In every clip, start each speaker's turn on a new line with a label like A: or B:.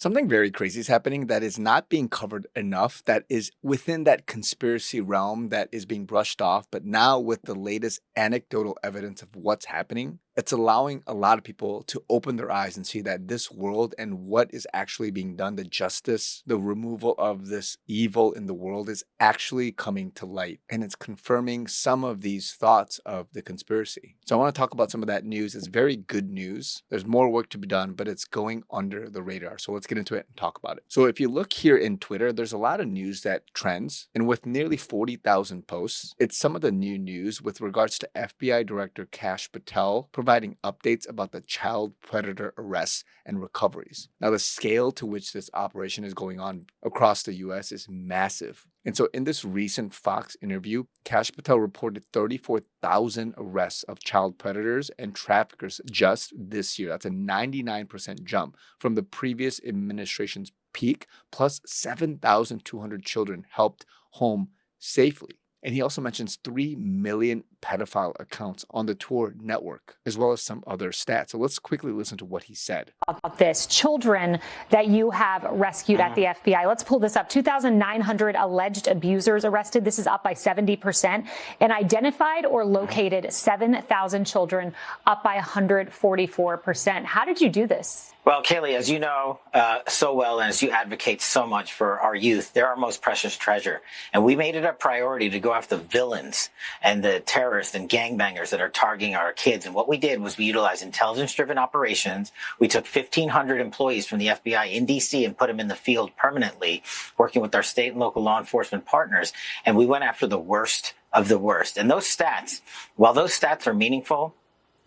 A: Something very crazy is happening that is not being covered enough, that is within that conspiracy realm that is being brushed off. But now, with the latest anecdotal evidence of what's happening, it's allowing a lot of people to open their eyes and see that this world and what is actually being done, the justice, the removal of this evil in the world is actually coming to light. And it's confirming some of these thoughts of the conspiracy. So I want to talk about some of that news. It's very good news. There's more work to be done, but it's going under the radar. So let's get into it and talk about it. So if you look here in Twitter, there's a lot of news that trends. And with nearly 40,000 posts, it's some of the new news with regards to FBI Director Kash Patel providing updates about the child predator arrests and recoveries. Now, the scale to which this operation is going on across the US is massive. And so in this recent Fox interview, Kash Patel reported 34,000 arrests of child predators and traffickers just this year. That's a 99% jump from the previous administration's peak, plus 7,200 children helped home safely. And he also mentions 3 million pedophile accounts on the Tor network, as well as some other stats. So let's quickly listen to what he said.
B: About this, children that you have rescued at the FBI. Let's pull this up. 2,900 alleged abusers arrested. This is up by 70%. And identified or located 7,000 children, up by 144%. How did you do this?
C: Well, Kaylee, as you know so well, and as you advocate so much for our youth, they're our most precious treasure. And we made it a priority to go after the villains and the terrorists and gangbangers that are targeting our kids. And what we did was we utilized intelligence-driven operations. We took 1,500 employees from the FBI in D.C. and put them in the field permanently, working with our state and local law enforcement partners. And we went after the worst of the worst. And those stats, while those stats are meaningful,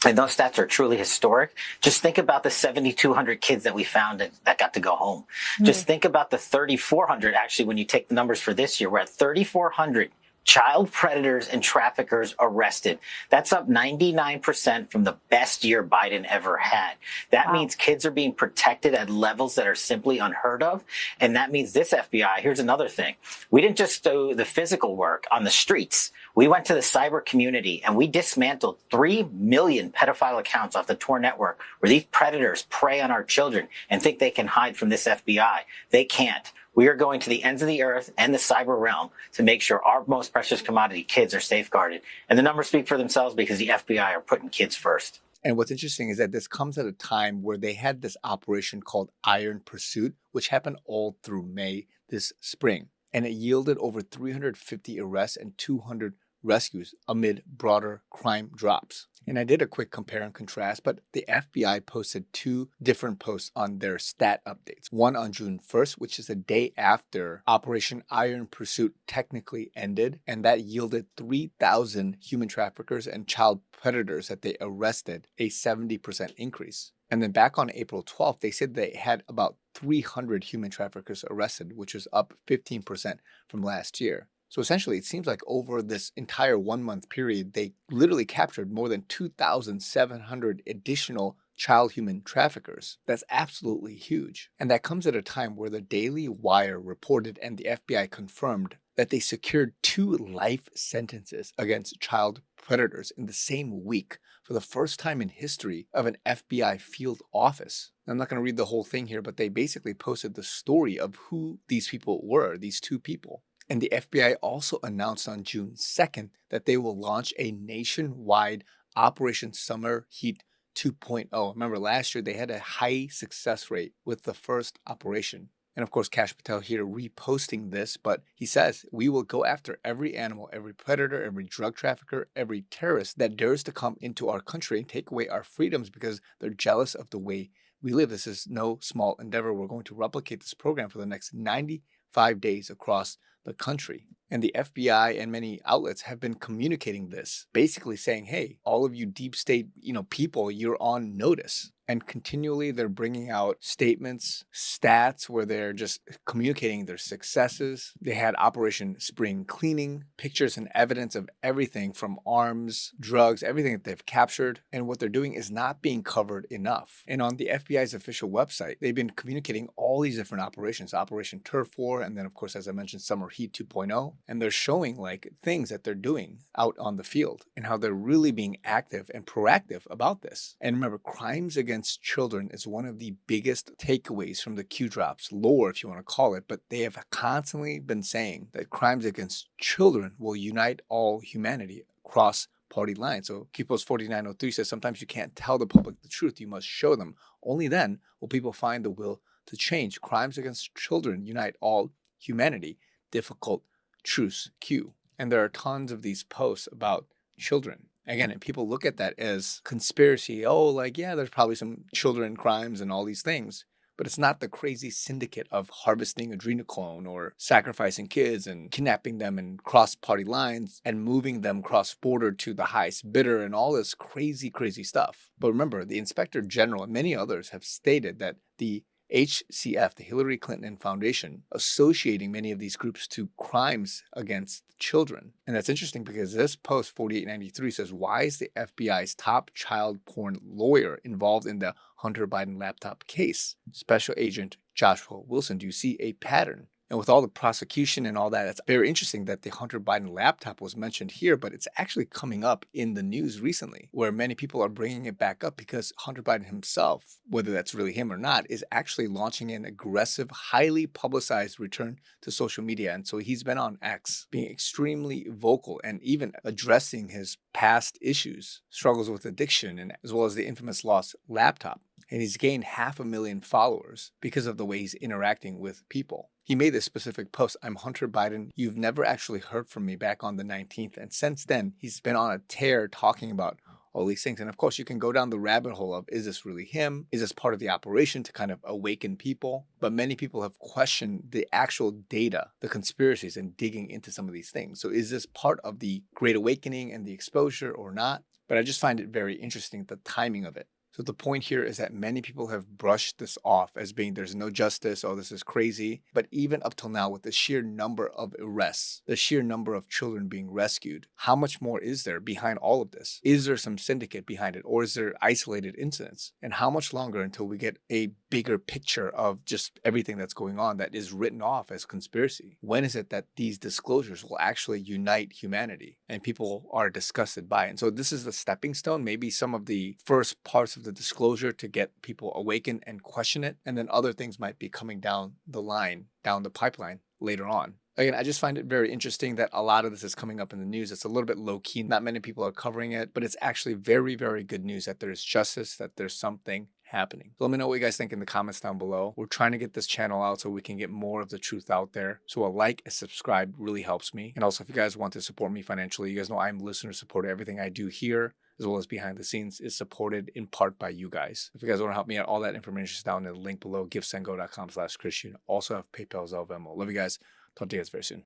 C: and those stats are truly historic, just think about the 7,200 kids that we found that got to go home. Mm-hmm. Just think about the 3,400, actually, when you take the numbers for this year, we're at 3,400 child predators and traffickers arrested. That's up 99% from the best year Biden ever had. That means kids are being protected at levels that are simply unheard of. And that means this FBI, here's another thing. We didn't just do the physical work on the streets. We went to the cyber community and we dismantled 3 million pedophile accounts off the Tor network where these predators prey on our children and think they can hide from this FBI. They can't. We are going to the ends of the earth and the cyber realm to make sure our most precious commodity, kids, are safeguarded. And the numbers speak for themselves because the FBI are putting kids first.
A: And what's interesting is that this comes at a time where they had this operation called Iron Pursuit, which happened all through May this spring. And it yielded over 350 arrests and 200 rescues amid broader crime drops. And I did a quick compare and contrast, but the FBI posted 2 different posts on their stat updates. One on June 1st, which is the day after Operation Iron Pursuit technically ended, and that yielded 3,000 human traffickers and child predators that they arrested, a 70% increase. And then back on April 12th, they said they had about 300 human traffickers arrested, which was up 15% from last year. So essentially, it seems like over this entire 1-month period, they literally captured more than 2,700 additional child human traffickers. That's absolutely huge. And that comes at a time where the Daily Wire reported and the FBI confirmed that they secured 2 life sentences against child predators in the same week for the first time in history of an FBI field office. I'm not going to read the whole thing here, but they basically posted the story of who these people were, these 2 people. And the FBI also announced on June 2nd that they will launch a nationwide Operation Summer Heat 2.0. Remember, last year they had a high success rate with the first operation. And of course, Kash Patel here reposting this, but he says, we will go after every animal, every predator, every drug trafficker, every terrorist that dares to come into our country and take away our freedoms because they're jealous of the way we live. This is no small endeavor. We're going to replicate this program for the next 95 days across the country. And the FBI and many outlets have been communicating this, basically saying, hey, all of you deep state, people, you're on notice. And continually they're bringing out statements, stats where they're just communicating their successes. They had Operation Spring Cleaning, pictures and evidence of everything from arms, drugs, everything that they've captured. And what they're doing is not being covered enough. And on the FBI's official website, they've been communicating all all these different operations, Operation Turf War, and then of course, as I mentioned, Summer Heat 2.0, and they're showing like things that they're doing out on the field and how they're really being active and proactive about this. And remember, crimes against children is one of the biggest takeaways from the Q drops lore, if you want to call it, but they have constantly been saying that crimes against children will unite all humanity across party lines. So Q Post 4903 says sometimes you can't tell the public the truth, you must show them. Only then will people find the will to change. Crimes against children unite all humanity. Difficult truths, Q. And there are tons of these posts about children. Again, and people look at that as conspiracy. Oh, like, yeah, there's probably some children crimes and all these things. But it's not the crazy syndicate of harvesting adrenochrome or sacrificing kids and kidnapping them and cross party lines and moving them cross border to the highest bidder and all this crazy, crazy stuff. But remember, the Inspector General and many others have stated that the HCF, the Hillary Clinton Foundation, associating many of these groups to crimes against children. And that's interesting because this post 4893 says, why is the FBI's top child porn lawyer involved in the Hunter Biden laptop case? Special Agent Joshua Wilson, do you see a pattern? And with all the prosecution and all that, it's very interesting that the Hunter Biden laptop was mentioned here, but it's actually coming up in the news recently, where many people are bringing it back up because Hunter Biden himself, whether that's really him or not, is actually launching an aggressive, highly publicized return to social media. And so he's been on X, being extremely vocal and even addressing his past issues, struggles with addiction, and as well as the infamous lost laptop. And he's gained 500,000 followers because of the way he's interacting with people. He made this specific post, I'm Hunter Biden. You've never actually heard from me back on the 19th. And since then, he's been on a tear talking about all these things. And of course, you can go down the rabbit hole of, is this really him? Is this part of the operation to kind of awaken people? But many people have questioned the actual data, the conspiracies, and digging into some of these things. So is this part of the Great Awakening and the exposure or not? But I just find it very interesting, the timing of it. So the point here is that many people have brushed this off as being there's no justice, oh, this is crazy. But even up till now, with the sheer number of arrests, the sheer number of children being rescued, how much more is there behind all of this? Is there some syndicate behind it, or is there isolated incidents? And how much longer until we get a bigger picture of just everything that's going on that is written off as conspiracy? When is it that these disclosures will actually unite humanity and people are disgusted by it? And so this is the stepping stone, maybe some of the first parts of the disclosure to get people awakened and question it. And then other things might be coming down the line, down the pipeline later on. Again, I just find it very interesting that a lot of this is coming up in the news. It's a little bit low key. Not many people are covering it, but it's actually very, very good news that there's justice, that there's something happening. So let me know what you guys think in the comments down below. We're trying to get this channel out so we can get more of the truth out there. So a like and subscribe really helps me. And also, if you guys want to support me financially, you guys know I'm listener supporter. Everything I do here, as well as behind the scenes, is supported in part by you guys. If you guys want to help me out, all that information is down in the link below, givesendgo.com/chrisyoonyt. Also have PayPal, Zelle, Venmo. Love you guys. Talk to you guys very soon.